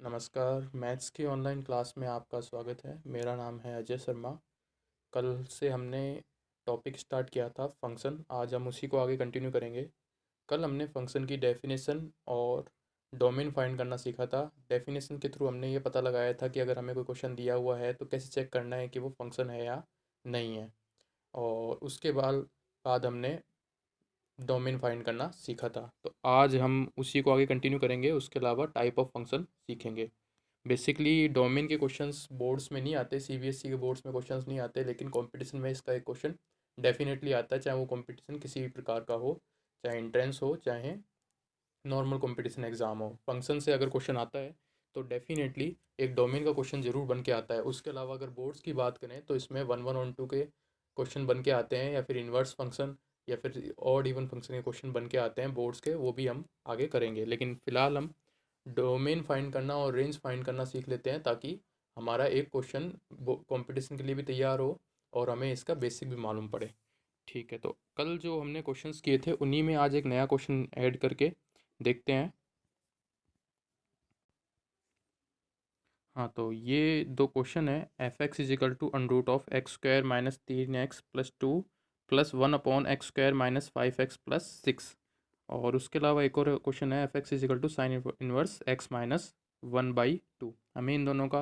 नमस्कार, मैथ्स की online class में आपका स्वागत है। मेरा नाम है अजय शर्मा। कल से हमने टॉपिक स्टार्ट किया था फंक्शन, आज हम उसी को आगे कंटिन्यू करेंगे। कल हमने फंक्शन की डेफिनेशन और डोमेन फाइंड करना सीखा था। डेफिनेशन के थ्रू हमने ये पता लगाया था कि अगर हमें कोई क्वेश्चन दिया हुआ है तो कैसे चेक करना है कि वो फंक्शन है या नहीं है। और उसके बाद हमने डोमेन फाइंड करना सीखा था। तो आज हम उसी को आगे कंटिन्यू करेंगे, उसके अलावा टाइप ऑफ फंक्शन सीखेंगे। बेसिकली डोमेन के क्वेश्चंस बोर्ड्स में नहीं आते, सीबीएसई के बोर्ड्स में क्वेश्चंस नहीं आते, लेकिन कंपटीशन में इसका एक क्वेश्चन डेफिनेटली आता है, चाहे वो कंपटीशन किसी भी प्रकार का हो, चाहे एंट्रेंस हो चाहे नॉर्मल कंपटीशन एग्जाम हो। फंक्शन से अगर क्वेश्चन आता है तो डेफिनेटली एक डोमेन का क्वेश्चन जरूर बन के आता है। उसके अलावा अगर बोर्ड्स की बात करें तो इसमें 1 1 और 2 के क्वेश्चन बन के आते हैं, या फिर इन्वर्स फंक्शन या फिर ऑड इवन फंक्शन के क्वेश्चन बन के आते हैं बोर्ड्स के, वो भी हम आगे करेंगे। लेकिन फिलहाल हम डोमेन फाइंड करना और रेंज फाइंड करना सीख लेते हैं, ताकि हमारा एक क्वेश्चन कंपटीशन के लिए भी तैयार हो और हमें इसका बेसिक भी मालूम पड़े। ठीक है, तो कल जो हमने क्वेश्चंस किए थे उन्हीं में आज एक नया क्वेश्चन ऐड करके देखते हैं। हाँ, तो ये दो क्वेश्चन है। F X is equal to under root of X square minus 3x+2 plus 1/x² - 5x+6। और उसके अलावा एक और क्वेश्चन है, F X is equal to sine inverse x-1/2। हमें इन दोनों का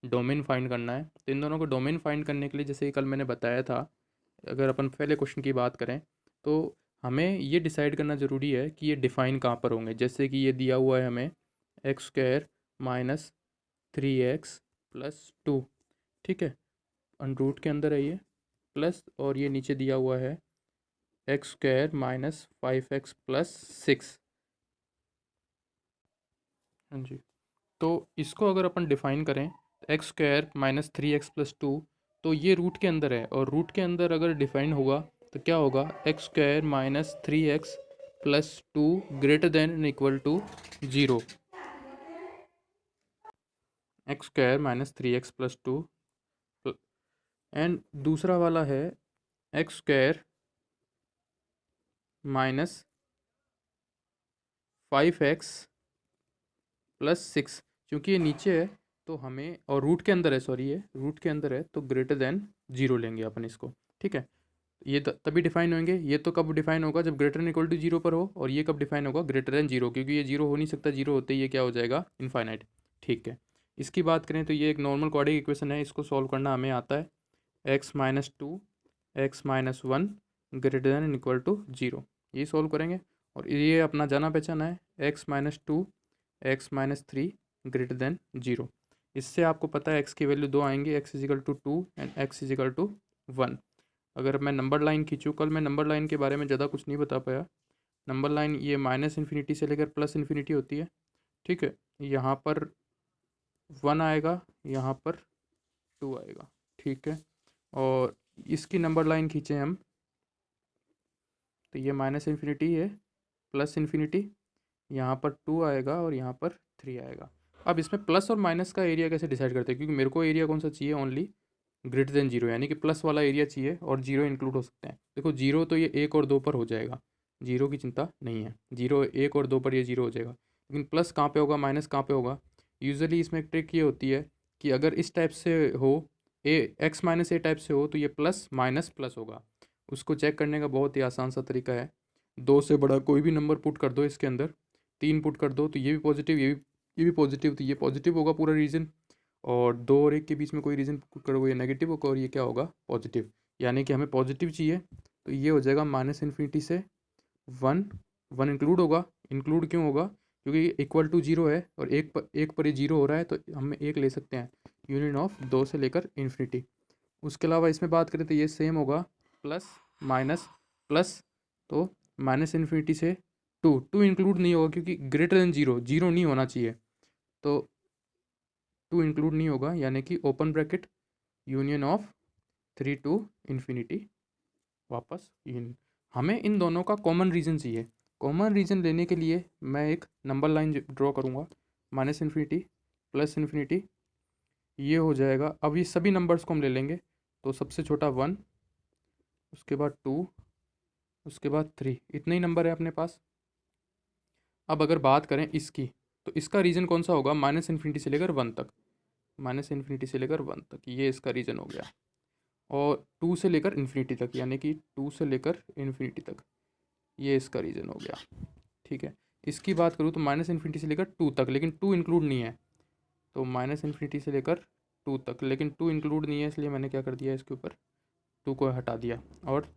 डोमेन फाइंड करना है। तो इन दोनों को डोमेन फाइंड करने के लिए, जैसे कि कल मैंने बताया था, अगर अपन पहले क्वेश्चन की बात करें तो हमें ये डिसाइड करना ज़रूरी है कि ये डिफ़ाइन कहाँ पर होंगे। जैसे कि ये दिया हुआ है हमें x² - 3x+2, ठीक है, अंडर रूट के अंदर है ये, प्लस और ये नीचे दिया हुआ है x² - 5x+6। हाँ जी। तो इसको अगर अपन डिफाइन करें, x² - 3x+2, तो ये रूट के अंदर है, और रूट के अंदर अगर डिफाइन होगा तो क्या होगा, x² - 3x+2 greater than equal to 0। x² - 3x+2 and दूसरा वाला है x²-5x+6। क्योंकि ये नीचे है तो हमें, और रूट के अंदर है, सॉरी ये रूट के अंदर है, तो ग्रेटर देन 0 लेंगे अपन इसको। ठीक है, ये तभी डिफाइन होंगे। ये तो कब डिफाइन होगा, जब ग्रेटर देन इक्वल टू 0 पर हो, और ये कब डिफाइन होगा, ग्रेटर देन 0, क्योंकि ये 0 हो नहीं सकता, 0 होते ही ये क्या हो जाएगा, इनफाइनाइट। ठीक है, इसकी बात करें तो ये एक नॉर्मल क्वाड्रेटिक इक्वेशन है, इसको सॉल्व करना हमें आता है। x-2 x-1 greater than equal to 0, ये सॉल्व करेंगे। और ये अपना जाना पहचाना है, x-2 x-3 ग्रेटर देन 0। इससे आपको पता है x की वैल्यू 2 आएंगे, x is equal to 2 and x is equal to 1। अगर मैं नंबर लाइन खींचूँ, कल मैं नंबर लाइन के बारे में ज़्यादा कुछ नहीं बता पाया। नंबर लाइन ये -इन्फिनिटी से लेकर +इन्फिनिटी होती है। ठीक है, यहाँ पर 1 आएगा, यहाँ पर 2 आएगा। ठीक है, और इसकी नंबर लाइन खींचे हम तो ये -इन्फिनिटी है, +इन्फिनिटी, यहाँ पर 2 आएगा और यहाँ पर 3 आएगा। अब इसमें प्लस और माइनस का एरिया कैसे डिसाइड करते हैं, क्योंकि मेरे को एरिया कौन सा चाहिए, ओनली ग्रेटर देन 0, यानी कि प्लस वाला एरिया चाहिए, और 0 इंक्लूड हो सकते हैं। देखो 0 तो ये 1 और 2 पर हो जाएगा, 0 की चिंता नहीं है, 0 1 और 2 पर ये 0 हो जाएगा। लेकिन प्लस कहाँ पे होगा, माइनस कहाँ पे होगा। यूजुअली इसमें एक ट्रिक ये होती है कि अगर इस टाइप से हो, x-a टाइप से हो, तो ये प्लस माइनस प्लस होगा। उसको चेक करने का बहुत ही आसान सा तरीका है, 2 से बड़ा कोई भी नंबर पुट कर दो इसके अंदर, 3 पुट कर दो तो ये भी पॉजिटिव, ये भी पॉजिटिव, तो ये पॉजिटिव होगा पूरा रीजन। और 2 और 1 के बीच में कोई रीजन पुट करोगे, ये नेगेटिव होगा, और ये क्या होगा, पॉजिटिव। यानी कि हमें पॉजिटिव चाहिए, तो ये हो जाएगा -इन्फिनिटी से 1, 1 इंक्लूड होगा। इंक्लूड क्यों होगा, क्योंकि इक्वल टू 0 है, और एक पर ये 0 हो रहा है, तो हम 1 ले सकते हैं, यूनियन ऑफ 2 से लेकर इन्फिनिटी। उसके अलावा इसमें बात करें तो ये सेम होगा, प्लस माइनस प्लस, तो -इन्फिनिटी से 2 इंक्लूड नहीं होगा, क्योंकि ग्रेटर देन 0, 0 नहीं होना चाहिए, तो 2 इंक्लूड नहीं होगा, यानी कि open bracket union of 3 to infinity, वापस यूनियन। हमें इन दोनों का कॉमन रीजन चाहिए। कॉमन रीजन लेने के लिए मैं एक नंबर लाइन ड्रॉ करूँगा, -इन्फिनिटी +इन्फिनिटी, ये हो जाएगा। अब ये सभी नंबर्स को हम ले लेंगे, तो सबसे छोटा 1, उसके बाद 2, उसके बाद 3, इतने ही नंबर है अपने पास। अब अगर बात करें इसकी, तो इसका रीजन कौन सा होगा, माइनस इन्फिनिटी से लेकर 1 तक, माइनस इन्फिनिटी से लेकर 1 तक, ये इसका रीजन हो गया। और 2 से लेकर इन्फिनिटी तक, यानी कि 2 से लेकर इन्फिनिटी तक, ये इसका रीजन हो गया। ठीक है, इसकी बात करूँ तो माइनस इन्फिनिटी से लेकर 2 तक, लेकिन 2 इंक्लूड नहीं है, तो माइनस इन्फिनिटी से लेकर 2 तक, लेकिन 2 इंक्लूड नहीं है, इसलिए मैंने क्या कर दिया, इसके ऊपर 2 को हटा दिया। और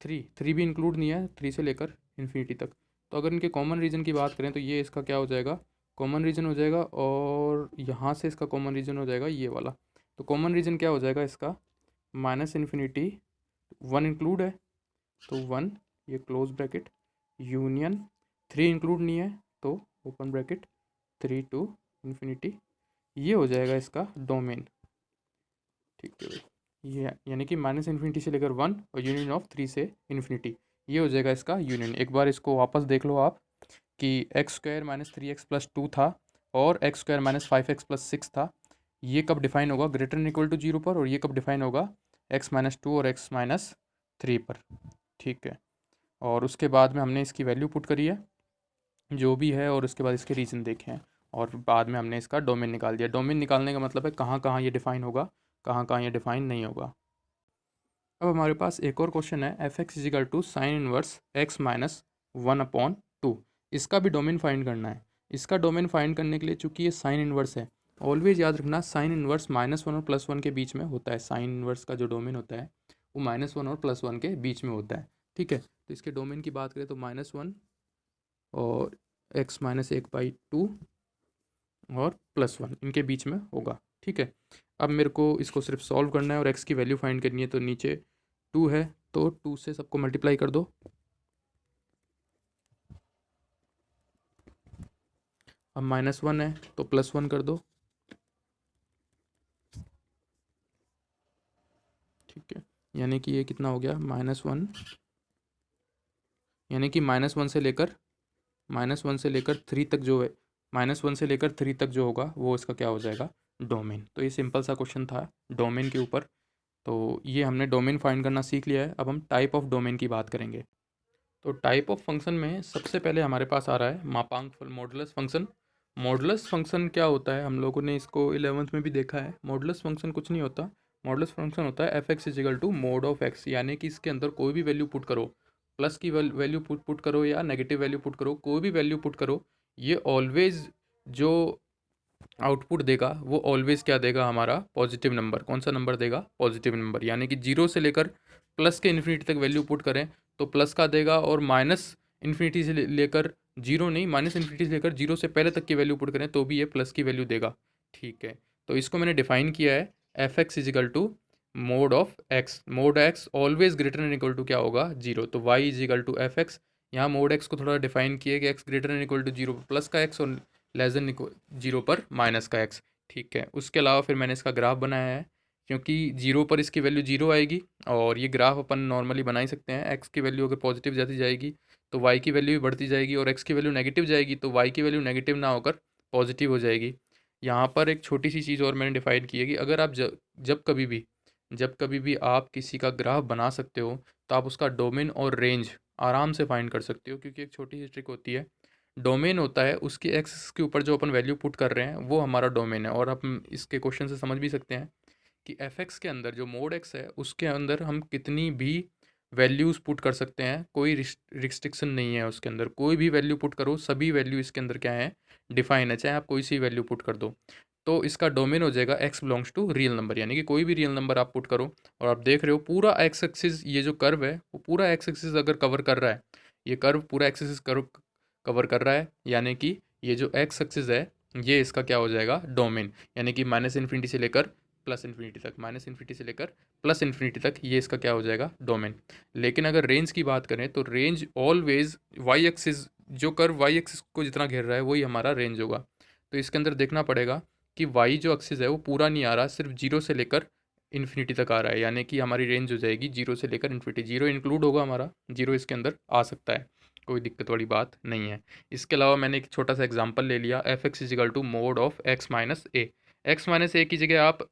3 भी इंक्लूड नहीं है, 3 से लेकर इन्फिनिटी तक। तो अगर इनके कॉमन रीजन की बात करें तो ये इसका क्या हो जाएगा, कॉमन रीजन हो जाएगा, और यहाँ से इसका कॉमन रीजन हो जाएगा ये वाला। तो कॉमन रीजन क्या हो जाएगा इसका, माइनस इन्फिनिटी, 1 इंक्लूड है तो 1, ये क्लोज ब्रैकेट, यूनियन 3 इंक्लूड नहीं है तो ओपन ब्रैकेट, 3 टू इन्फिनिटी, ये हो जाएगा इसका डोमेन। ठीक है भाई, ये यानी कि माइनस इन्फिनिटी से लेकर 1 और यूनियन ऑफ 3 से इन्फिनिटी, ये हो जाएगा इसका यूनियन। एक बार इसको वापस देख लो आप कि x square minus 3x plus 2 था और x square minus 5x plus 6 था, ये कब डिफाइन होगा, ग्रेटर एन इक्वल टू 0 पर, और ये कब डिफाइन होगा, x माइनस 2 और x माइनस 3 पर। ठीक है, और उसके बाद में हमने इसकी वैल्यू पुट करी है जो भी है, और उसके बाद इसके रीज़न देखे हैं, और बाद में हमने इसका डोमेन निकाल दिया। डोमेन निकालने का मतलब है कहाँ कहाँ ये डिफाइन होगा, कहाँ कहाँ ये डिफाइन नहीं होगा। अब हमारे पास एक और क्वेश्चन है, F X is equal to sine inverse X minus 1/2, इसका भी डोमेन फाइंड करना है। इसका डोमेन फाइंड करने के लिए चूंकि ये साइन इनवर्स है, ऑलवेज याद रखना साइन इनवर्स -1 और +1 के बीच में होता है। साइन इनवर्स का जो डोमेन होता है वो -1 और +1 के बीच में होता है। ठीक है, तो इसके डोमेन की बात करें तो -1 और x माइनस 1/2 और +1 इनके बीच में होगा। ठीक है, अब मेरे को इसको सिर्फ सॉल्व करना है और x की वैल्यू फाइंड करनी है। तो नीचे 2 है तो 2 से सबको मल्टीप्लाई कर दो, अब -1 है तो +1 कर दो। ठीक है, यानी कि ये कितना हो गया, -1, यानी कि -1 से लेकर 3 तक जो है, -1 से लेकर 3 तक जो होगा वो इसका क्या हो जाएगा, डोमेन। तो ये सिंपल सा क्वेश्चन था डोमेन के ऊपर। तो ये हमने डोमेन फाइंड करना सीख लिया है। अब हम टाइप ऑफ डोमेन की बात करेंगे। तो टाइप ऑफ फंक्शन में सबसे पहले हमारे पास आ रहा है मापांक मॉडुलस फंक्शन। मॉडुलस फंक्शन क्या होता है, हम लोगों ने इसको 11th में भी देखा है। मॉडुलस फंक्शन कुछ नहीं होता, मॉडुलस फंक्शन होता है F X is equal to mod of X, यानी कि इसके अंदर कोई भी वैल्यू पुट करो, प्लस की वैल्यू पुट करो या नेगेटिव वैल्यू पुट करो, कोई भी वैल्यू पुट करो, ये ऑलवेज जो आउटपुट देगा वो ऑलवेज क्या देगा, हमारा पॉजिटिव नंबर। कौन सा नंबर देगा, पॉजिटिव नंबर। यानी कि 0 से लेकर प्लस के इन्फिनिटी तक वैल्यू पुट करें तो प्लस का देगा, और माइनस इन्फिनिटी से लेकर 0 नहीं, माइनस इन्फिनिटी से लेकर 0 से पहले तक की वैल्यू पुट करें तो भी ये प्लस की वैल्यू देगा। ठीक है, तो इसको मैंने डिफाइन किया है, F X is equal to mod of X, mod X always greater and equal to क्या होगा, 0। तो Y is equal to F X, यहाँ मोड एक्स को थोड़ा डिफाइन किया कि X greater and equal to 0 plus का एक्स और लेस देन 0 पर माइनस का एक्स। ठीक है, उसके अलावा फिर मैंने इसका ग्राफ बनाया है, क्योंकि 0 पर इसकी वैल्यू 0 आएगी, और ये ग्राफ अपन नॉर्मली बना ही सकते हैं। एक्स की वैल्यू अगर पॉजिटिव जाती जाएगी तो वाई की वैल्यू भी बढ़ती जाएगी, और एक्स की वैल्यू नेगेटिव जाएगी तो वाई की वैल्यू नेगेटिव ना होकर पॉजिटिव हो जाएगी। यहाँ पर एक छोटी सी चीज़ और मैंने डिफाइन की है कि अगर आप जब कभी भी आप किसी का ग्राफ बना सकते हो तो आप उसका डोमेन और रेंज आराम से फाइंड कर सकते हो, क्योंकि एक छोटी सी ट्रिक होती है। डोमेन होता है उसकी एक्सिस के ऊपर जो अपन वैल्यू पुट कर रहे हैं वो हमारा डोमेन है, और हम इसके क्वेश्चन से समझ भी सकते हैं कि एफ एक्स के अंदर जो मोड एक्स है उसके अंदर हम कितनी भी वैल्यूज़ पुट कर सकते हैं, कोई रिस्ट्रिक्शन नहीं है उसके अंदर। कोई भी वैल्यू पुट करो, सभी वैल्यू इसके अंदर क्या है, डिफाइन है, चाहे आप कोई सी वैल्यू पुट कर दो। तो इसका डोमेन हो जाएगा X belongs to real number, यानी कि कोई भी रियल नंबर आप पुट करो, और आप देख रहे हो पूरा एक्स एक्सिस, ये जो कर्व है वो पूरा एक्स एक्सिस अगर कवर कर रहा है, ये कर्व पूरा एक्स एक्सिस कर्व कवर कर रहा है, यानी कि ये जो एक्स एक्सिस है ये इसका क्या हो जाएगा, डोमेन। यानी कि माइनस इन्फिनिटी से लेकर प्लस इन्फिनिटी तक, माइनस इन्फिनिटी से लेकर प्लस इन्फिनिटी तक ये इसका क्या हो जाएगा, डोमेन। लेकिन अगर रेंज की बात करें तो रेंज ऑलवेज वाई एक्सिस, जो कर्व वाई एक्सिस को जितना घेर रहा है वही हमारा रेंज होगा। तो इसके अंदर देखना पड़ेगा कि वाई जो एक्सिस है वो पूरा नहीं आ रहा, सिर्फ 0 से लेकर इन्फिनिटी तक आ रहा है, यानी कि हमारी रेंज हो जाएगी 0 से लेकर इन्फिनिटी। 0 इंक्लूड होगा हमारा, 0 इसके अंदर आ सकता है, कोई दिक्कत वाली बात नहीं है। इसके अलावा मैंने एक छोटा सा एग्जांपल ले लिया, F X is equal to mod of X minus A. X minus A की जगह आप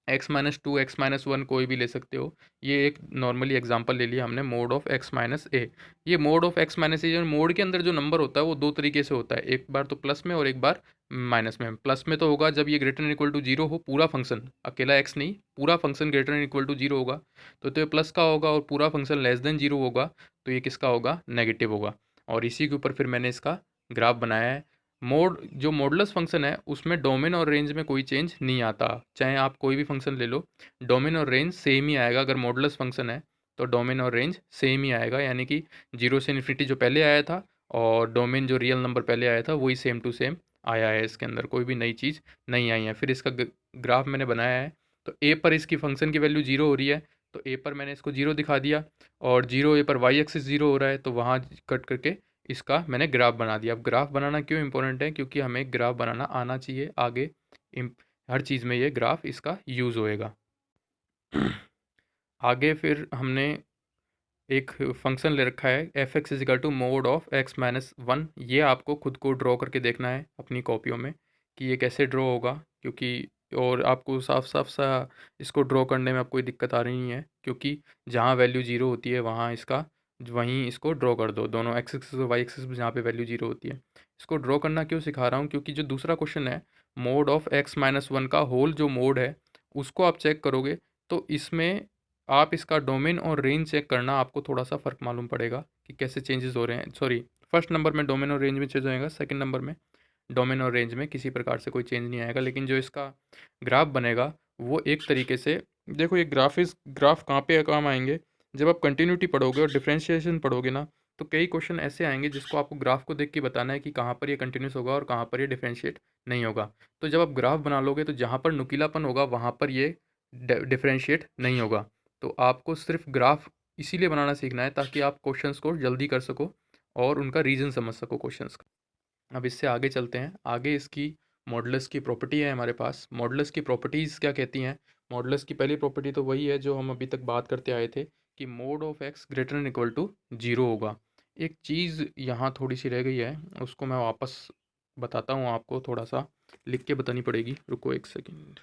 x-2 x-1 कोई भी ले सकते हो। ये एक नॉर्मली एग्जांपल ले लिया हमने मोड ऑफ x-a। ये मोड ऑफ x-a जो मोड के अंदर जो नंबर होता है वो दो तरीके से होता है, एक बार तो प्लस में और एक बार माइनस में। प्लस में तो होगा जब ये greater than equal to zero हो, पूरा फंक्शन, अकेला x नहीं, पूरा function greater than equal to zero होगा तो ये प्लस का होगा, और पूरा फंक्शन लेस देन जीरो होगा तो ये किसका होगा, नेगेटिव होगा। और इसी के ऊपर फिर मैंने इसका ग्राफ बनाया है। मोड जो मॉडुलस फंक्शन है उसमें डोमेन और रेंज में कोई चेंज नहीं आता, चाहे आप कोई भी फंक्शन ले लो, डोमेन और रेंज सेम ही आएगा। अगर मॉडुलस फंक्शन है तो डोमेन और रेंज सेम ही आएगा, यानी कि जीरो से इन्फिनिटी जो पहले आया था और डोमेन जो रियल नंबर पहले आया था वही सेम टू सेम आया है, इसके अंदर कोई भी नई चीज़ नहीं आई है। फिर इसका ग्राफ मैंने बनाया है, तो ए पर इसकी फंक्शन की वैल्यू जीरो हो रही है तो ए पर मैंने इसको जीरो दिखा दिया, और जीरो ए पर वाई एक्सिस जीरो हो रहा है तो वहाँ कट करके इसका मैंने ग्राफ बना दिया। अब ग्राफ बनाना क्यों इंपॉर्टेंट है, क्योंकि हमें ग्राफ बनाना आना चाहिए, आगे हर चीज़ में ये ग्राफ इसका यूज़ होएगा। आगे फिर हमने एक फंक्शन ले रखा है F X is equal to mod of x-1। ये आपको खुद को ड्रॉ करके देखना है अपनी कॉपियों में कि ये कैसे ड्रॉ होगा, क्योंकि और आपको साफ साफ सा इसको ड्रॉ करने में आपको कोई दिक्कत आ रही नहीं है, क्योंकि जहाँ वैल्यू जीरो होती है वहाँ इसका वहीं इसको ड्रॉ कर दो, दोनों एक्स एक्सिस और वाई एक्सिस जहाँ पे वैल्यू जीरो होती है। इसको ड्रॉ करना क्यों सिखा रहा हूँ, क्योंकि जो दूसरा क्वेश्चन है मोड ऑफ x-1 का होल जो मोड है उसको आप चेक करोगे तो इसमें आप इसका डोमेन और रेंज चेक करना, आपको थोड़ा सा फ़र्क मालूम पड़ेगा कि कैसे चेंजेस हो रहे हैं। सॉरी, फर्स्ट नंबर में डोमेन और रेंज में चेंज होएगा, सेकंड नंबर में डोमेन और रेंज में किसी प्रकार से कोई चेंज नहीं आएगा। लेकिन जो इसका ग्राफ बनेगा वो एक तरीके से, देखो ये ग्राफ कहाँ पे काम आएंगे, जब आप कंटिन्यूटी पढ़ोगे और डिफ्रेंशिएशन पढ़ोगे ना, तो कई क्वेश्चन ऐसे आएंगे जिसको आपको ग्राफ को देख के बताना है कि कहाँ पर ये कंटिन्यूस होगा और कहाँ पर ये डिफ्रेंशिएट नहीं होगा। तो जब आप ग्राफ बना लोगे तो जहाँ पर नुकीलापन होगा वहाँ पर ये डिफ्रेंशिएट नहीं होगा। तो आपको सिर्फ ग्राफ इसीलिए बनाना सीखना है ताकि आप क्वेश्चंस को जल्दी कर सको और उनका रीज़न समझ सको क्वेश्चंस का। अब इससे आगे चलते हैं, आगे इसकी मॉडुलस की प्रॉपर्टी है हमारे पास। मॉडुलस की प्रॉपर्टीज़ क्या कहती हैं, मॉडुलस की पहली प्रॉपर्टी तो वही है जो हम अभी तक बात करते आए थे कि mod of X greater than equal to zero होगा। एक चीज़ यहाँ थोड़ी सी रह गई है, उसको मैं वापस बताता हूँ आपको, थोड़ा सा लिख के बतानी पड़ेगी, रुको एक सेकेंड।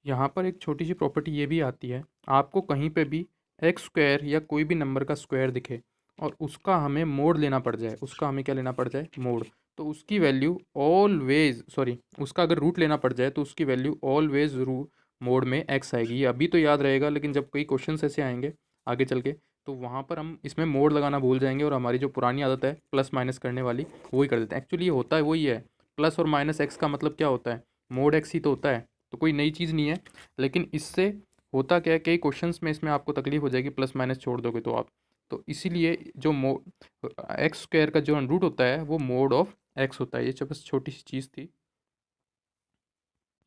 यहाँ पर एक छोटी सी प्रॉपर्टी ये भी आती है, आपको कहीं पे भी एक्स स्क्वायर या कोई भी नंबर का स्क्वायर दिखे और उसका हमें मोड लेना पड़ जाए, उसका हमें क्या लेना पड़ जाए, मोड, तो उसकी वैल्यू ऑलवेज, सॉरी, उसका अगर रूट लेना पड़ जाए तो उसकी वैल्यू ऑलवेज रू मोड में एक्स आएगी। ये अभी तो याद रहेगा, लेकिन जब कई क्वेश्चन ऐसे आएंगे आगे चल के तो वहाँ पर हम इसमें मोड लगाना भूल जाएंगे और हमारी जो पुरानी आदत है प्लस माइनस करने वाली वही कर देते हैं। एक्चुअली ये होता है वही है, प्लस और माइनस एक्स का मतलब क्या होता है, मोड एक्स ही तो होता है, तो कोई नई चीज़ नहीं है। लेकिन इससे होता क्या है, कई क्वेश्चंस में इसमें आपको तकलीफ हो जाएगी प्लस माइनस छोड़ दोगे तो आप, तो इसीलिए जो एक्स स्क्वायर का जो रूट होता है वो मोड ऑफ एक्स होता है। ये बस छोटी सी चीज़ थी।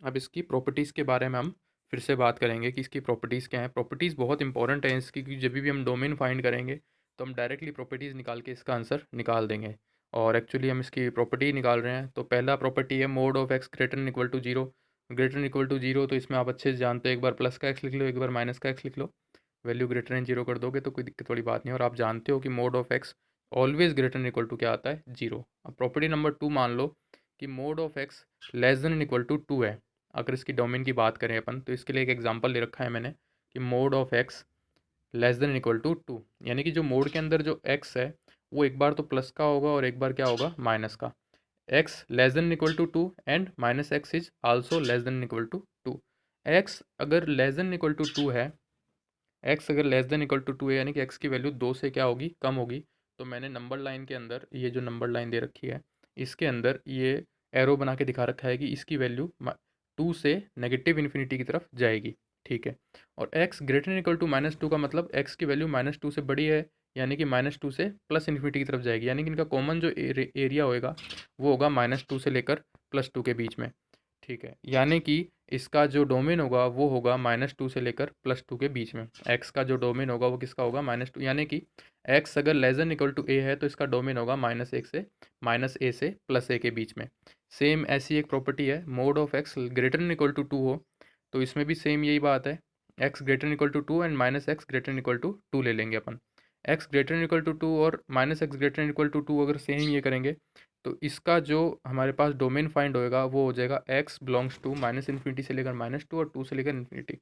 अब इसकी प्रॉपर्टीज़ के बारे में हम फिर से बात करेंगे कि इसकी प्रॉपर्टीज़ क्या हैं। प्रॉपर्टीज़ बहुत इंपॉर्टेंट है इसकी, क्योंकि जब भी हम डोमेन फाइंड करेंगे तो हम डायरेक्टली प्रॉपर्टीज़ निकाल के इसका आंसर निकाल देंगे। और एक्चुअली हम इसकी प्रॉपर्टी निकाल रहे हैं, तो पहला प्रॉपर्टी है mod of X greater than equal to zero. Greater than equal to zero तो इसमें आप अच्छे से जानते हो, एक बार प्लस का एक्स लिख लो, एक बार माइनस का एक्स लिख लो, वैल्यू ग्रेटर देन जीरो कर दोगे तो कोई दिक्कत वाली बात नहीं है। और आप जानते हो कि mod of X always greater than equal to क्या आता है, जीरो। अब प्रॉपर्टी नंबर टू मान लो कि mod of X less than equal to two है। अगर इसकी डोमेन की बात करें अपन तो इसके लिए एक एग्जांपल ले रखा है मैंने कि mod of X less than equal to two, यानी कि जो मोड के अंदर जो एक्स है वो एक बार तो प्लस का होगा और एक बार क्या होगा, माइनस का। X less than equal to two and minus X is also less than equal to two. X अगर less than equal to two है, एक्स अगर less than equal to two है, यानी कि एक्स की वैल्यू दो से क्या होगी, कम होगी, तो मैंने नंबर लाइन के अंदर ये जो नंबर लाइन दे रखी है इसके अंदर ये एरो बना के दिखा रखा है कि इसकी वैल्यू टू से नेगेटिव इन्फिनिटी की तरफ जाएगी, ठीक है। और x greater than equal to minus two का मतलब x की वैल्यू माइनस टू से बड़ी है, यानी कि माइनस टू से प्लस इन्फिनिटी की तरफ जाएगी, यानी कि इनका कॉमन जो एरिया होएगा वो होगा माइनस टू से लेकर प्लस टू के बीच में, ठीक है। यानी कि इसका जो डोमेन होगा वो होगा माइनस टू से लेकर प्लस टू के बीच में। एक्स का जो डोमेन होगा वो किसका होगा, माइनस टू, यानी कि एक्स अगर लेस देन इक्वल टू ए है तो इसका डोमेन होगा माइनस एक से माइनस ए से प्लस ए के बीच में। सेम ऐसी एक प्रॉपर्टी है, mod of X greater than equal to two हो तो इसमें भी सेम यही बात है, X greater than equal to two and minus X greater than equal to two ले लेंगे अपन। X greater than equal to two और minus X greater than equal to two अगर सेम ये करेंगे तो इसका जो हमारे पास डोमेन फाइंड होएगा वो हो जाएगा x belongs to minus infinity से लेकर -2 और 2 से लेकर इन्फिनिटी।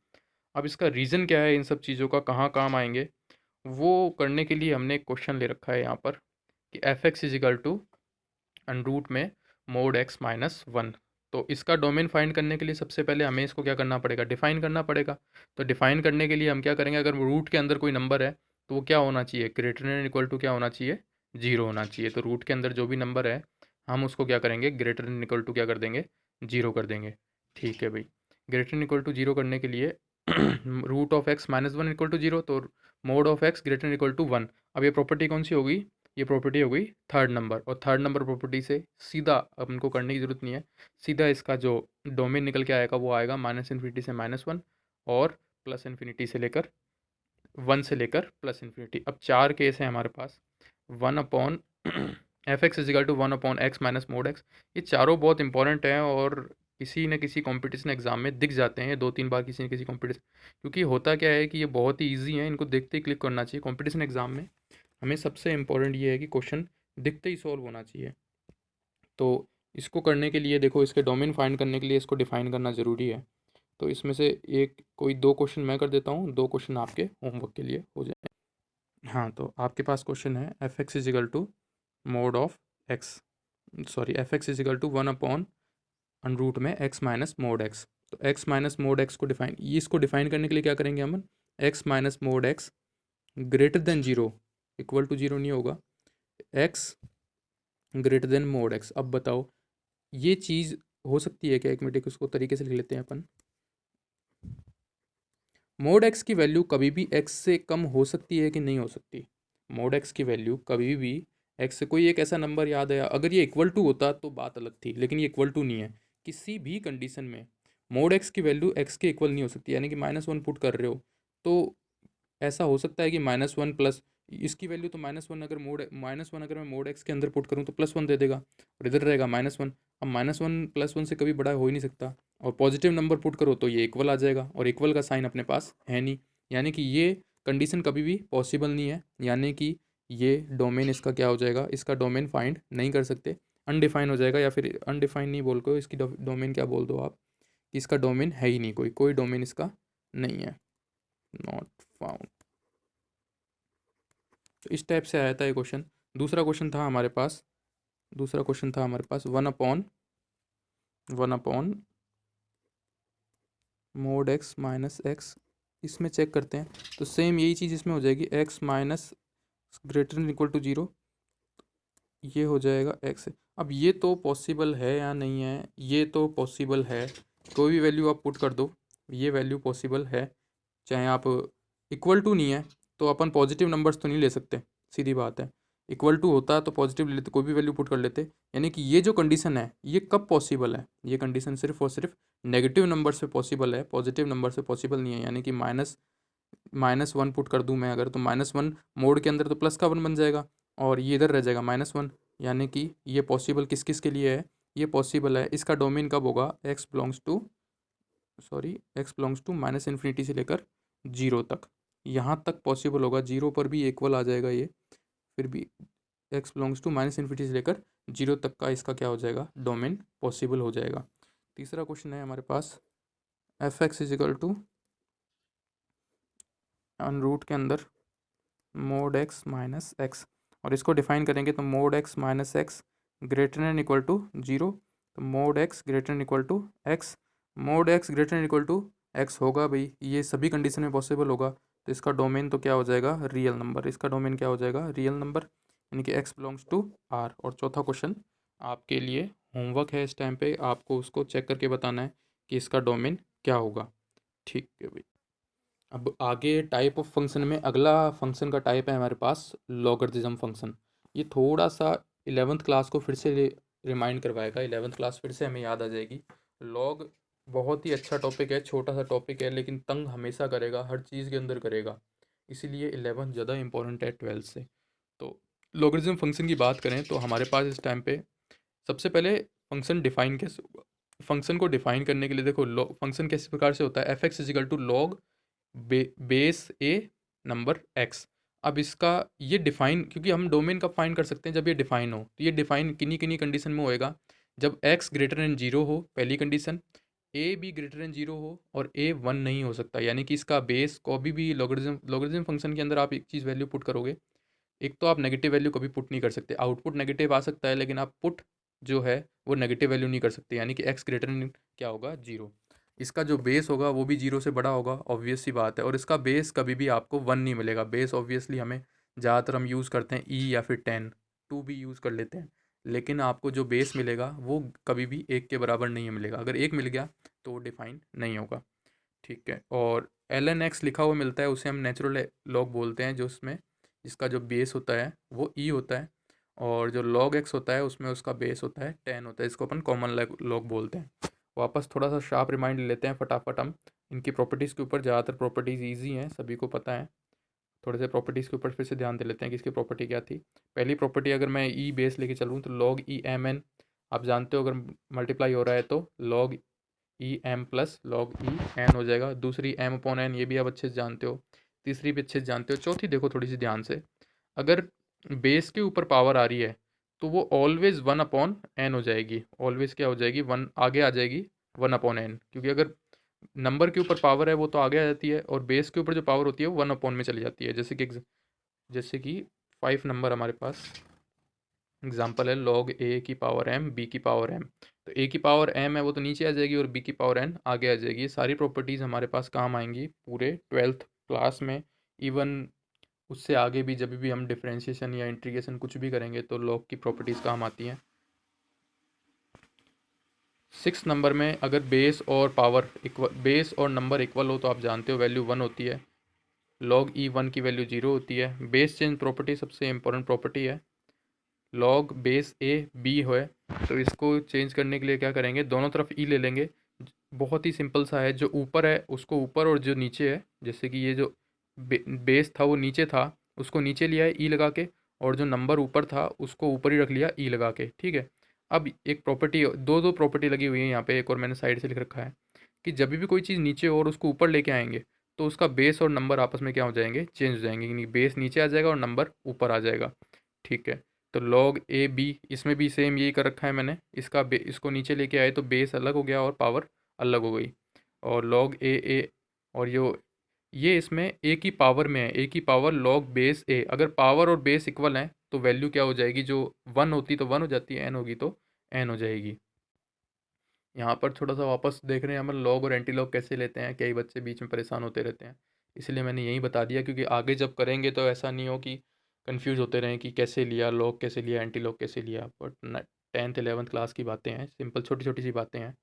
अब इसका रीज़न क्या है, इन सब चीज़ों का कहाँ काम आएंगे, वो करने के लिए हमने एक क्वेश्चन ले रखा है यहाँ पर कि F X is equal to root में मोड x -1। तो इसका डोमेन फाइंड करने के लिए सबसे पहले हमें इसको क्या करना पड़ेगा, डिफाइन करना पड़ेगा। तो डिफाइन करने के लिए हम क्या करेंगे, अगर रूट के अंदर कोई नंबर है तो वो क्या होना चाहिए, ग्रेटर देन इक्वल टू क्या होना चाहिए, 0 होना चाहिए। तो रूट के अंदर जो भी नंबर है हम उसको क्या करेंगे, ग्रेटर देन इक्वल टू क्या कर देंगे, 0 कर देंगे। ठीक है भाई, ग्रेटर देन इक्वल टू 0 करने के लिए root of x -1 equal to 0, तो mod of x greater than equal to 1। अब ये प्रॉपर्टी कौन सी होगी, ये प्रॉपर्टी हो गई थर्ड नंबर, और थर्ड नंबर प्रॉपर्टी से सीधा अब इनको करने की ज़रूरत नहीं है, सीधा इसका जो डोमेन निकल के आएगा वो आएगा माइनस इन्फिनिटी से -1 और प्लस इन्फिनिटी से लेकर 1 से लेकर प्लस इन्फिनिटी। अब 4 केस हैं हमारे पास, 1 upon F X is equal to 1 upon X minus mod X. ये चारों बहुत इंपॉर्टेंट हैं और किसी न किसी कंपटीशन एग्जाम में दिख जाते हैं 2-3 बार किसी न किसी कंपटीशन, क्योंकि होता क्या है कि ये बहुत ही ईजी है, इनको देखते ही क्लिक करना चाहिए। कंपटीशन एग्जाम में हमें सबसे इम्पोर्टेंट ये है कि क्वेश्चन दिखते ही सॉल्व होना चाहिए। तो इसको करने के लिए देखो, इसके डोमेन फाइंड करने के लिए इसको डिफाइन करना ज़रूरी है। तो इसमें से एक कोई 2 क्वेश्चन मैं कर देता हूँ, 2 क्वेश्चन आपके होमवर्क के लिए हो जाए। हाँ, तो आपके पास क्वेश्चन है F X is equal to mod of X, sorry F X is equal to 1 upon root में एक्स माइनस मोड एक्स। तो एक्स माइनस मोड एक्स को डिफाइन, ये इसको डिफाइन करने के लिए क्या करेंगे हम, X minus mod X greater than 0, equal to 0 नहीं होगा, X greater than mod X. अब बताओ ये चीज़ हो सकती है क्या, एक मिनट उसको तरीके से लिख लेते हैं अपन। मोड एक्स की वैल्यू कभी भी एक्स से कम हो सकती है कि नहीं हो सकती, मोड एक्स की वैल्यू कभी भी एक्स से, कोई एक ऐसा नंबर याद आया, अगर ये इक्वल टू होता तो बात अलग थी, लेकिन ये इक्वल टू नहीं है। किसी भी कंडीशन में मोड एक्स की वैल्यू एक्स के इक्वल नहीं हो सकती, यानी कि -1 पुट कर रहे हो तो ऐसा हो सकता है कि -1 प्लस इसकी वैल्यू, तो -1 अगर -1 अगर मैं मोड एक्स के अंदर पुट करूँ तो +1 दे देगा और इधर रहेगा -1। अब -1 +1 से कभी बड़ा हो ही नहीं सकता, और पॉजिटिव नंबर पुट करो तो ये इक्वल आ जाएगा, और इक्वल का साइन अपने पास है नहीं, यानी कि ये कंडीशन कभी भी पॉसिबल नहीं है, यानी कि ये डोमेन इसका क्या हो जाएगा, इसका डोमेन फाइंड नहीं कर सकते, अनडिफाइन हो जाएगा। या फिर अनडिफाइन नहीं बोल को, इसकी डोमेन क्या बोल दो आप, कि इसका डोमेन है ही नहीं, कोई कोई डोमेन इसका नहीं है, नॉट फाउंड। तो इस टाइप से आया था ये क्वेश्चन। दूसरा क्वेश्चन था हमारे पास, दूसरा क्वेश्चन था हमारे पास 1 upon mod X minus X. इसमें चेक करते हैं तो सेम यही चीज़ इसमें हो जाएगी, X minus greater than equal to 0, ये हो जाएगा एक्स। अब ये तो पॉसिबल है या नहीं है, ये तो पॉसिबल है, कोई भी वैल्यू आप पुट कर दो ये वैल्यू पॉसिबल है, चाहे आप इक्वल टू नहीं है तो अपन पॉजिटिव नंबर्स तो नहीं ले सकते, सीधी बात है। इक्वल टू होता तो पॉजिटिव ले लेते, कोई भी वैल्यू पुट कर लेते। यानी कि ये जो कंडीशन है ये कब पॉसिबल है, ये कंडीशन सिर्फ और सिर्फ नेगेटिव नंबर से पॉसिबल है, पॉजिटिव नंबर से पॉसिबल नहीं है। यानी कि -1 पुट कर दूँ मैं अगर, तो -1 मोड के अंदर तो प्लस का 1 बन जाएगा और ये इधर रह जाएगा -1। यानी कि ये पॉसिबल किस किस के लिए है, ये पॉसिबल है, इसका डोमेन कब होगा, X belongs to minus infinity से लेकर 0 तक, यहाँ तक पॉसिबल होगा। 0 पर भी इक्वल आ जाएगा ये, फिर भी X belongs to minus infinity से लेकर 0 तक का इसका क्या हो जाएगा, डोमेन पॉसिबल हो जाएगा। तीसरा क्वेश्चन है हमारे पास, F X is equal to root के अंदर मोड एक्स माइनस एक्स, और इसको डिफाइन करेंगे तो mod X minus X greater than equal to 0। तो mod X greater than equal to X, mod X greater than equal to X होगा भाई, ये सभी कंडीशन में पॉसिबल होगा। तो इसका डोमेन तो क्या हो जाएगा, रियल नंबर, इसका डोमेन क्या हो जाएगा, रियल नंबर, यानी कि एक्स बिलोंग्स टू आर। और चौथा क्वेश्चन आपके लिए होमवर्क है, इस टाइम पे आपको उसको चेक करके बताना है कि इसका डोमेन क्या होगा। ठीक है भाई, अब आगे टाइप ऑफ फंक्शन में अगला फंक्शन का टाइप है हमारे पास लॉगरिथम फंक्शन। ये थोड़ा सा 11th क्लास को फिर से रिमाइंड करवाएगा, 11th क्लास फिर से हमें याद आ जाएगी। लॉग बहुत ही अच्छा टॉपिक है, छोटा सा टॉपिक है लेकिन तंग हमेशा करेगा, हर चीज़ के अंदर करेगा, इसीलिए 11th ज़्यादा इंपॉर्टेंट है 12th से। तो लॉगरिथम फंक्शन की बात करें तो हमारे पास इस टाइम पे सबसे पहले फंक्शन डिफाइन कैसे होगा। फंक्शन को डिफाइन करने के लिए देखो, फंक्शन किस प्रकार से होता है, F X is equal to log base A number X. अब इसका ये डिफाइन, क्योंकि हम डोमेन कब फाइंड कर सकते हैं, जब ये डिफाइन हो। तो ये डिफाइन किन्हीं किन्हीं कंडीशन में होएगा, जब x ग्रेटर देन जीरो हो पहली कंडीशन, ए भी ग्रेटर देन जीरो हो और ए वन नहीं हो सकता, यानी कि इसका बेस कभी भी लॉगरिथम फंक्शन के अंदर आप एक चीज़ वैल्यू पुट करोगे, एक तो आप नेगेटिव वैल्यू कभी पुट नहीं कर सकते, आउटपुट नेगेटिव आ सकता है लेकिन आप पुट जो है वो नेगेटिव वैल्यू नहीं कर सकते, यानी कि एक्स ग्रेटर देन क्या होगा, जीरो। इसका जो बेस होगा वो भी जीरो से बड़ा होगा, ऑब्वियस सी बात है, और इसका बेस कभी भी आपको वन नहीं मिलेगा। बेस ऑब्वियसली हमें ज़्यादातर हम यूज़ करते हैं ई या फिर 10, टू भी यूज़ कर लेते हैं, लेकिन आपको जो बेस मिलेगा वो कभी भी एक के बराबर नहीं मिलेगा। अगर एक मिल गया तो वो डिफाइन नहीं होगा, ठीक है। और एल एन एक्स लिखा हुआ मिलता है, उसे हम नेचुरल लॉग बोलते हैं, जो उसमें जिसका जो बेस होता है वो ई होता है, और जो लॉग एक्स होता है उसमें उसका बेस होता है 10 होता है, इसको अपन कॉमन लॉग बोलते हैं। वापस थोड़ा सा शार्प रिमाइंड लेते हैं फटाफट हम इनकी प्रॉपर्टीज़ के ऊपर। ज़्यादातर प्रॉपर्टीज़ ईजी हैं, सभी को पता है। थोड़े से प्रॉपर्टीज़ के ऊपर फिर से ध्यान दे लेते हैं कि इसकी प्रॉपर्टी क्या थी। पहली प्रॉपर्टी, अगर मैं ई बेस लेके चलूँ तो लॉग ई एम एन, आप जानते हो अगर मल्टीप्लाई हो रहा है तो log E M plus log E N हो जाएगा। दूसरी एम अपॉन एन, ये भी आप अच्छे से जानते हो। तीसरी भी अच्छे से जानते हो। चौथी देखो थोड़ी सी ध्यान से, अगर बेस के ऊपर पावर आ रही है तो वो ऑलवेज वन अपॉन एन हो जाएगी। ऑलवेज क्या हो जाएगी, वन आगे आ जाएगी, वन अपॉन एन, क्योंकि अगर नंबर के ऊपर पावर है वो तो आगे आ जाती है, और बेस के ऊपर जो पावर होती है वो वन अपॉन में चली जाती है। जैसे कि 5 नंबर हमारे पास एग्जाम्पल है, लॉग ए की पावर एम बी की पावर एम, तो ए की पावर एम है वो तो नीचे आ जाएगी और बी की पावर एन आगे आ जाएगी। ये सारी प्रॉपर्टीज़ हमारे पास काम आएंगी पूरे 12th क्लास में। इवन उससे आगे भी जब भी हम डिफरेंशिएशन या इंटीग्रेशन कुछ भी करेंगे तो लॉग की प्रॉपर्टीज़ काम आती हैं। 6 नंबर में अगर बेस और पावर इक्वल, बेस और नंबर इक्वल हो तो आप जानते हो वैल्यू वन होती है, लॉग ई वन की वैल्यू जीरो होती है। बेस चेंज प्रॉपर्टी सबसे इंपॉर्टेंट प्रॉपर्टी है। लॉग बेस ए बी है तो इसको चेंज करने के लिए क्या करेंगे, दोनों तरफ ई ले लेंगे। बहुत ही सिंपल सा है, जो ऊपर है उसको ऊपर और जो नीचे है, जैसे कि ये जो बेस था वो नीचे था, उसको नीचे लिया है ई लगा के, और जो नंबर ऊपर था उसको ऊपर ही रख लिया ई लगा के, ठीक है। अब एक प्रॉपर्टी, दो दो प्रॉपर्टी लगी हुई है यहाँ पे, एक और मैंने साइड से लिख रखा है कि जब भी कोई चीज़ नीचे हो और उसको ऊपर लेके आएंगे तो उसका बेस और नंबर आपस में क्या हो जाएंगे, चेंज हो जाएंगे, यानी बेस नीचे आ जाएगा और नंबर ऊपर आ जाएगा, ठीक है। तो लॉग ए बी, इसमें भी सेम यही कर रखा है मैंने, इसको नीचे लेके आए तो बेस अलग हो गया और पावर अलग हो गई। और लॉग ए और ये इसमें ए की पावर में है, ए की पावर लॉग बेस ए, अगर पावर और बेस इक्वल हैं तो वैल्यू क्या हो जाएगी, जो वन होती तो वन हो जाती है, एन होगी तो एन हो जाएगी। यहाँ पर थोड़ा सा वापस देख रहे हैं हम लॉग और एंटी लॉग कैसे लेते हैं, कई बच्चे बीच में परेशान होते रहते हैं, इसलिए मैंने यही बता दिया, क्योंकि आगे जब करेंगे तो ऐसा नहीं हो कि कंफ्यूज होते रहें कि कैसे लिया, लॉग कैसे लिया, एंटी लॉग कैसे लिया। बट 10th 11th क्लास की बातें हैं, सिंपल छोटी छोटी सी बातें हैं,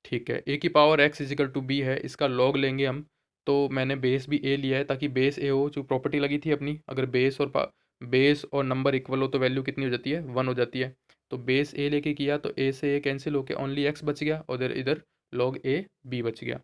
ठीक है। ए की power X is equal to B है, इसका लॉग लेंगे हम, तो मैंने बेस भी ए लिया है ताकि बेस ए हो, जो प्रॉपर्टी लगी थी अपनी, अगर बेस और नंबर इक्वल हो तो वैल्यू कितनी हो जाती है, वन हो जाती है। तो बेस ए लेके किया तो ए से ए कैंसिल होके ओनली एक्स बच गया, और इधर इधर लॉग ए बी बच गया,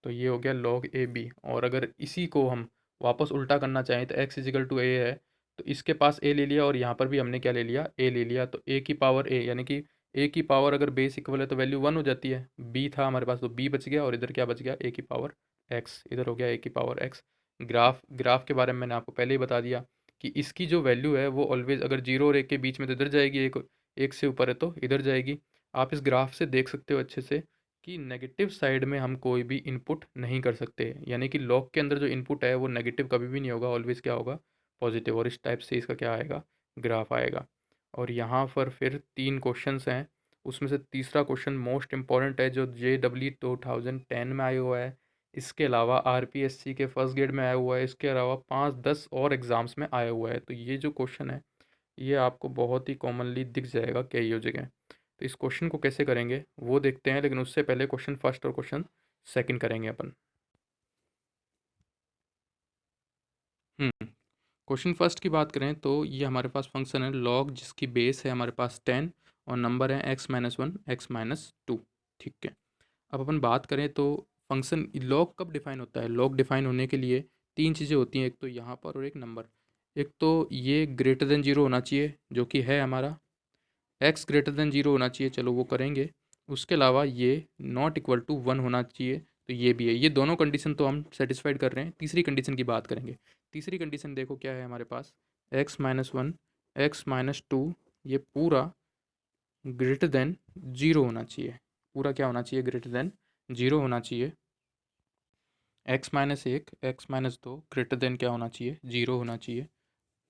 तो ये हो गया लॉग ए बी। और अगर इसी को हम वापस उल्टा करना चाहें तो एक्स इजिकल टू ए है, तो इसके पास ए ले लिया और यहाँ पर भी हमने क्या ले लिया, ए ले लिया, तो ए की पावर ए, यानी कि ए की पावर अगर बेस इक्वल है तो वैल्यू वन हो जाती है, बी था हमारे पास तो बी बच गया, और इधर क्या बच गया, ए की पावर एक्स, इधर हो गया ए की पावर एक्स। ग्राफ के बारे में मैंने आपको पहले ही बता दिया कि इसकी जो वैल्यू है वो ऑलवेज अगर जीरो और एक के बीच में तो इधर जाएगी, एक से ऊपर है तो इधर जाएगी। आप इस ग्राफ से देख सकते हो अच्छे से कि नेगेटिव साइड में हम कोई भी इनपुट नहीं कर सकते, यानी कि लॉग के अंदर जो इनपुट है वो नेगेटिव कभी भी नहीं होगा, ऑलवेज क्या होगा, पॉजिटिव, और इस टाइप से इसका क्या आएगा, ग्राफ आएगा। और यहाँ पर फिर 3 क्वेश्चंस हैं, उसमें से तीसरा क्वेश्चन मोस्ट इंपॉर्टेंट है, जो JEE 2010 में आया हुआ है, इसके अलावा RPSC के फर्स्ट ग्रेड में आया हुआ है, इसके अलावा 5-10 और एग्ज़ाम्स में आया हुआ है। तो ये जो क्वेश्चन है ये आपको बहुत ही कॉमनली दिख जाएगा कई जगह। तो इस क्वेश्चन को कैसे करेंगे वो देखते हैं, लेकिन उससे पहले क्वेश्चन फर्स्ट और क्वेश्चन सेकंड करेंगे अपन। क्वेश्चन फर्स्ट की बात करें तो ये हमारे पास फंक्शन है लॉग, जिसकी बेस है हमारे पास 10 और नंबर है x-1 x-2, ठीक है। अब अपन बात करें तो फंक्शन लॉग कब डिफाइन होता है, लॉग डिफाइन होने के लिए 3 चीज़ें होती हैं, एक तो यहाँ पर और एक नंबर। एक तो ये ग्रेटर देन जीरो होना चाहिए, जो कि है हमारा, एक्स ग्रेटर देन जीरो होना चाहिए, चलो वो करेंगे। उसके अलावा ये नॉट इक्वल टू वन होना चाहिए, तो ये भी है। ये दोनों कंडीशन तो हम सेटिस्फाइड कर रहे हैं। तीसरी कंडीशन की बात करेंगे। तीसरी कंडीशन देखो क्या है हमारे पास, x-1 x-2 ये पूरा ग्रेटर देन जीरो होना चाहिए। पूरा क्या होना चाहिए, ग्रेटर देन जीरो होना चाहिए। x-1 x-2 ग्रेटर देन क्या होना चाहिए, जीरो होना चाहिए।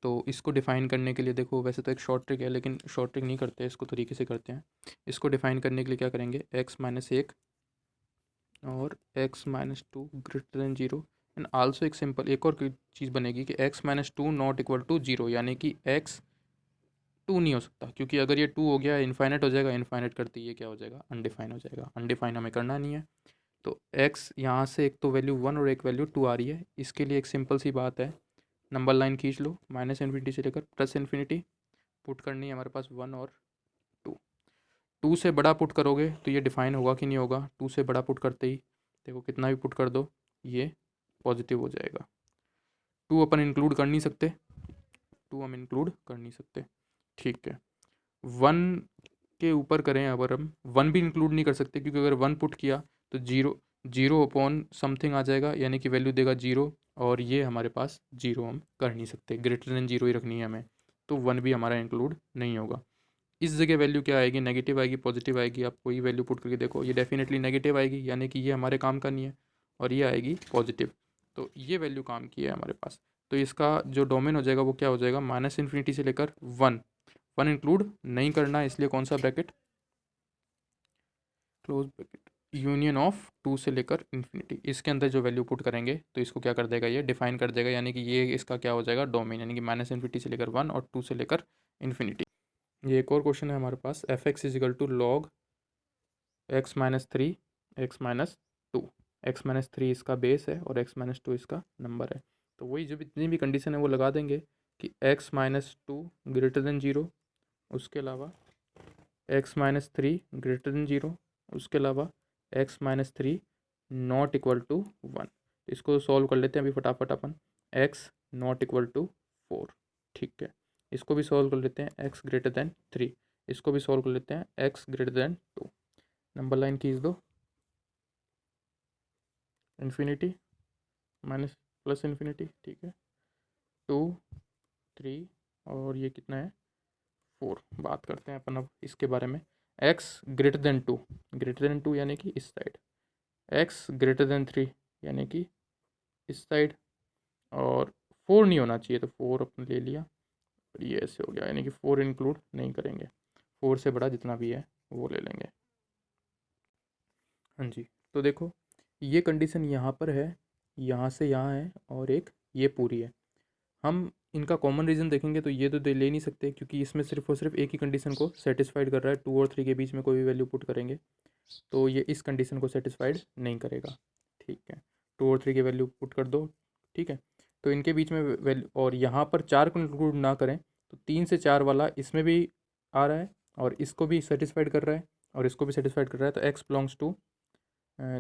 तो इसको डिफ़ाइन करने के लिए देखो, वैसे तो एक शॉर्ट ट्रिक है लेकिन शॉर्ट ट्रिक नहीं करते, इसको तरीके से करते हैं। इसको डिफ़ाइन करने के लिए क्या करेंगे, x-1 और x-2 greater than zero. And also एक सिंपल एक और चीज़ बनेगी कि x-2 not equal to zero, यानी कि x 2 नहीं हो सकता, क्योंकि अगर ये 2 हो गया इनफाइनाइट हो जाएगा, इनफाइनाइट करते ये क्या हो जाएगा, अनडिफाइन हो जाएगा। अनडिफाइन हमें करना नहीं है। तो x यहाँ से एक तो वैल्यू 1 और एक वैल्यू 2 आ रही है। इसके लिए एक सिंपल सी बात है, नंबर लाइन खींच लो, -इन्फिनिटी से लेकर +इन्फिनिटी पुट करनी है हमारे पास 1 और 2। 2 से बड़ा पुट करोगे तो ये डिफाइन होगा कि नहीं होगा। 2 से बड़ा पुट करते ही देखो कितना भी पुट कर दो ये पॉजिटिव हो जाएगा। 2 अपन इंक्लूड कर नहीं सकते, 2 हम इंक्लूड कर नहीं सकते, ठीक है। 1 के ऊपर करें अगर हम 1 भी इंक्लूड नहीं कर सकते, क्योंकि अगर 1 पुट किया तो जीरो जीरो अपॉन समथिंग आ जाएगा, यानी कि वैल्यू देगा जीरो, और ये हमारे पास जीरो हम कर नहीं सकते, ग्रेटर देन जीरो ही रखनी है हमें। तो 1 भी हमारा इंक्लूड नहीं होगा। इस जगह वैल्यू क्या आएगी, नेगेटिव आएगी, पॉजिटिव आएगी। आप कोई वैल्यू पुट करके देखो, ये डेफिनेटली नेगेटिव आएगी, यानी कि ये हमारे काम का नहीं है, और ये आएगी पॉजिटिव। तो ये वैल्यू काम की है हमारे पास। तो इसका जो डोमेन हो जाएगा वो क्या हो जाएगा, -इन्फिनिटी से लेकर 1। 1 इंक्लूड नहीं करना है, इसलिए कौन सा bracket, close bracket, union of 2 से लेकर इन्फिनिटी। इसके अंदर जो वैल्यू पुट करेंगे तो इसको क्या कर देगा, ये डिफाइन कर देगा, यानी कि ये इसका क्या हो जाएगा, डोमेन, यानी कि -इन्फिनिटी से लेकर 1 और 2 से लेकर इन्फिनिटी। ये एक और क्वेश्चन है हमारे पास, f(x) = log x-3 x-2। x-3 इसका बेस है और x-2 इसका नंबर है। तो वही जो जितनी भी कंडीशन है वो लगा देंगे कि x-2 ग्रेटर देन जीरो, उसके अलावा x-3 ग्रेटर देन जीरो, उसके अलावा x-3 नॉट इक्वल टू 1। इसको सॉल्व कर लेते हैं अभी फटाफट अपन, x नॉट इक्वल टू 4, ठीक है। इसको भी सॉल्व कर लेते हैं, x ग्रेटर देन 3। इसको भी सॉल्व कर लेते हैं, x greater then 2। Number line खींच दो, इन्फिनिटी माइनस प्लस इन्फिनिटी, ठीक है, 2 3 और ये कितना है 4। बात करते हैं अपन अब इसके बारे में, x greater then 2, greater than 2 यानी कि इस साइड, x ग्रेटर देन 3 यानी कि इस साइड, और 4 नहीं होना चाहिए तो 4 अपन ले लिया, और ये ऐसे हो गया, यानी कि 4 इंक्लूड नहीं करेंगे, 4 से बड़ा जितना भी है वो ले लेंगे। हाँ जी, तो देखो ये कंडीशन यहाँ पर है, यहाँ से यहाँ है, और एक ये पूरी है। हम इनका कॉमन रीज़न देखेंगे तो ये तो ले नहीं सकते, क्योंकि इसमें सिर्फ और सिर्फ एक ही कंडीशन को सेटिस्फाइड कर रहा है। 2 और 3 के बीच में कोई भी वैल्यू पुट करेंगे तो ये इस कंडीशन को सेटिस्फाइड नहीं करेगा, ठीक है। 2 और 3 की वैल्यू पुट कर दो, ठीक है। तो इनके बीच में वैल्यू, और यहाँ पर 4 को इंक्लूड ना करें तो 3 से 4 वाला इसमें भी आ रहा है, और इसको भी सेटिस्फाइड कर रहा है, और इसको भी सेटिस्फाइड कर रहा है। तो x बिलोंग्स टू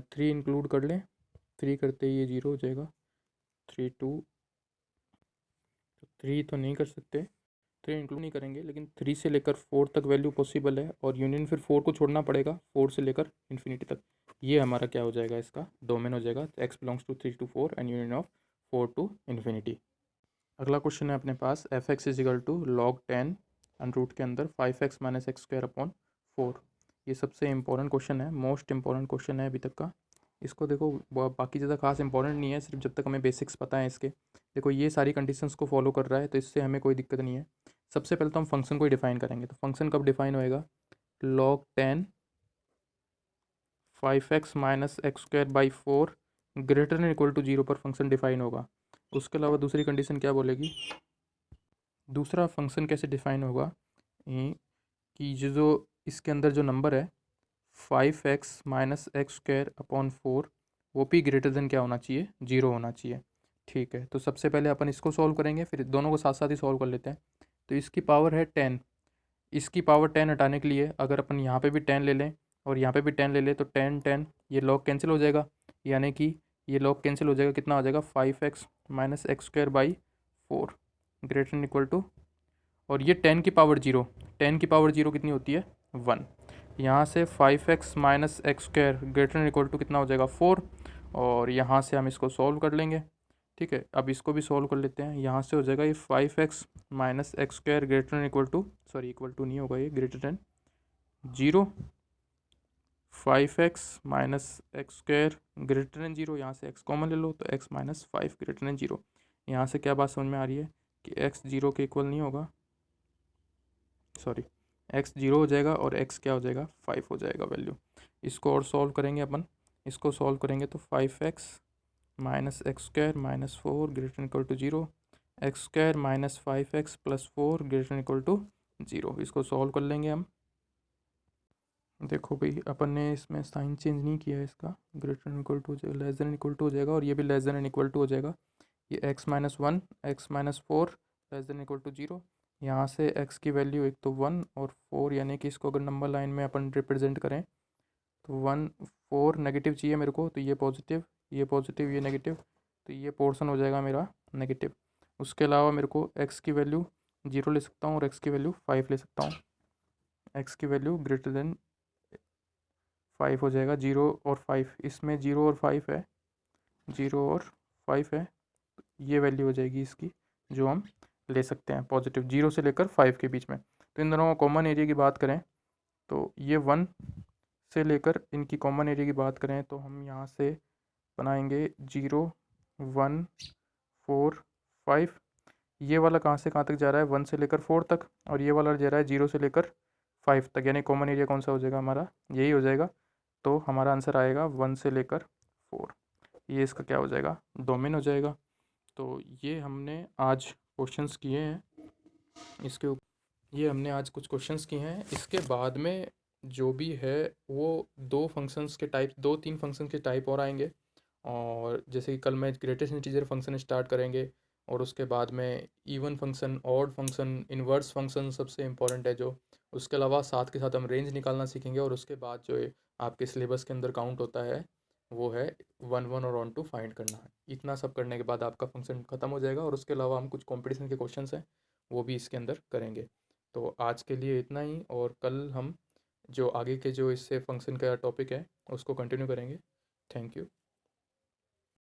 3 इंक्लूड कर लें, 3 करते ही ये 0 हो जाएगा, 3 2, 3 तो नहीं कर सकते, 3 इंक्लूड नहीं करेंगे, लेकिन 3 से लेकर 4 तक वैल्यू पॉसिबल है, और यूनियन फिर 4 को छोड़ना पड़ेगा, 4 से लेकर इन्फिनिटी तक। ये हमारा क्या हो जाएगा, इसका डोमेन हो जाएगा, x belongs to 3 to 4 and union of 4 to infinity. अगला क्वेश्चन है अपने पास, f(x) = log 10 √ के अंदर 5x - x²/4। ये सबसे इंपॉर्टेंट क्वेश्चन है, मोस्ट इंपॉर्टेंट क्वेश्चन है अभी तक का। इसको देखो बाकी ज़्यादा खास इंपॉर्टेंट नहीं है, सिर्फ जब तक हमें बेसिक्स पता है इसके। देखो ये सारी कंडीशंस को फॉलो कर रहा है, तो इससे हमें कोई दिक्कत नहीं है। सबसे पहले तो हम फंक्शन को ही डिफाइन करेंगे। तो फंक्शन कब डिफाइन होएगा, log 10 5x - x²/4 greater than equal to 0 पर फंक्शन डिफाइन होगा। उसके अलावा दूसरी कंडीशन क्या बोलेगी, दूसरा फंक्शन कैसे डिफाइन होगा, कि जो इसके अंदर जो नंबर है 5x - x²/4 वो भी ग्रेटर देन क्या होना चाहिए, 0 होना चाहिए, ठीक है। तो सबसे पहले अपन इसको सॉल्व करेंगे, फिर दोनों को साथ साथ ही सॉल्व कर लेते हैं। तो इसकी पावर है 10, इसकी पावर 10 हटाने के लिए अगर अपन यहाँ पे भी 10 ले लें और यहाँ पे भी 10 ले लें तो 10 10 ये लॉग कैंसिल हो जाएगा, यानी कि ये लॉग कैंसिल हो जाएगा, कितना आ जाएगा 5x - x²/4 greater than equal to, और ये 10 की पावर 0, 10 की पावर 0 कितनी होती है 1। यहाँ से 5x - x² greater than equal to कितना हो जाएगा 4, और यहाँ से हम इसको सॉल्व कर लेंगे। ठीक है, अब इसको भी सॉल्व कर लेते हैं। यहाँ से हो जाएगा ये 5x minus x square greater than equal to, sorry equal to नहीं होगा, ये greater than 0। 5x minus x square greater than 0, यहाँ से x कॉमन ले लो तो x माइनस 5 ग्रेटर देन 0। यहाँ से क्या बात समझ में आ रही है कि x 0 के इक्वल नहीं होगा, सॉरी x 0 हो जाएगा और x क्या हो जाएगा, 5 हो जाएगा वैल्यू। इसको और सॉल्व करेंगे अपन, इसको सॉल्व करेंगे तो 5x minus x square minus 4 greater than equal to 0, x square minus 5x plus 4 greater than equal to 0। इसको सॉल्व कर लेंगे हम। देखो भाई, अपन ने इसमें साइन चेंज नहीं किया है, इसका ग्रेटर देन इक्वल टू हो जाएगा, लेस देन इक्वल टू हो जाएगा, और ये भी लेस देन इक्वल टू हो जाएगा। ये x minus 1 x minus 4 less than equal to 0। यहाँ से x की वैल्यू एक तो 1 और 4, यानी कि इसको अगर नंबर लाइन में अपन रिप्रेजेंट करें तो 1 4 नेगेटिव चाहिए मेरे को, तो ये पॉजिटिव, ये पॉजिटिव, ये नेगेटिव, तो ये पोर्शन हो जाएगा मेरा नेगेटिव। उसके अलावा मेरे को x की वैल्यू 0 ले सकता हूँ और x की वैल्यू 5 ले सकता हूँ। x की वैल्यू ग्रेटर देन 5 हो जाएगा, 0 और 5, इसमें 0 और 5 है, 0 और 5 है, ये वैल्यू हो जाएगी इसकी, जो हम ले सकते हैं पॉजिटिव 0 से लेकर 5 के बीच में। तो इन दोनों का कॉमन एरिया की बात करें तो ये 1 से लेकर इनकी कॉमन एरिया की बात करें तो हम यहाँ से बनाएंगे 0 1 4 5। ये वाला कहाँ से कहाँ तक जा रहा है, 1 से लेकर 4 तक, और ये वाला जा रहा है 0 से लेकर 5 तक, यानी कॉमन एरिया कौन सा हो जाएगा हमारा, यही हो जाएगा। तो हमारा आंसर आएगा 1 से लेकर 4, ये इसका क्या हो जाएगा, डोमेन हो जाएगा। तो ये हमने आज क्वेश्चंस किए हैं इसके ये हमने आज कुछ क्वेश्चंस किए हैं। इसके बाद में जो भी है वो दो फंक्शंस के टाइप, दो तीन फंक्शन के टाइप और आएंगे, और जैसे कि कल मैं ग्रेटेस्ट इंटीजर फंक्शन स्टार्ट करेंगे, और उसके बाद में even function, odd function, inverse function सबसे इंपॉर्टेंट है जो। उसके अलावा साथ के साथ हम रेंज निकालना सीखेंगे, और उसके बाद जो है आपके सिलेबस के अंदर काउंट होता है वो है 1 1 और 1 2 फाइंड करना है। इतना सब करने के बाद आपका फंक्शन ख़त्म हो जाएगा, और उसके अलावा हम कुछ कंपटीशन के क्वेश्चंस हैं वो भी इसके अंदर करेंगे। तो आज के लिए इतना ही, और कल हम जो आगे के जो इससे फंक्शन का टॉपिक है उसको कंटिन्यू करेंगे। Thank you.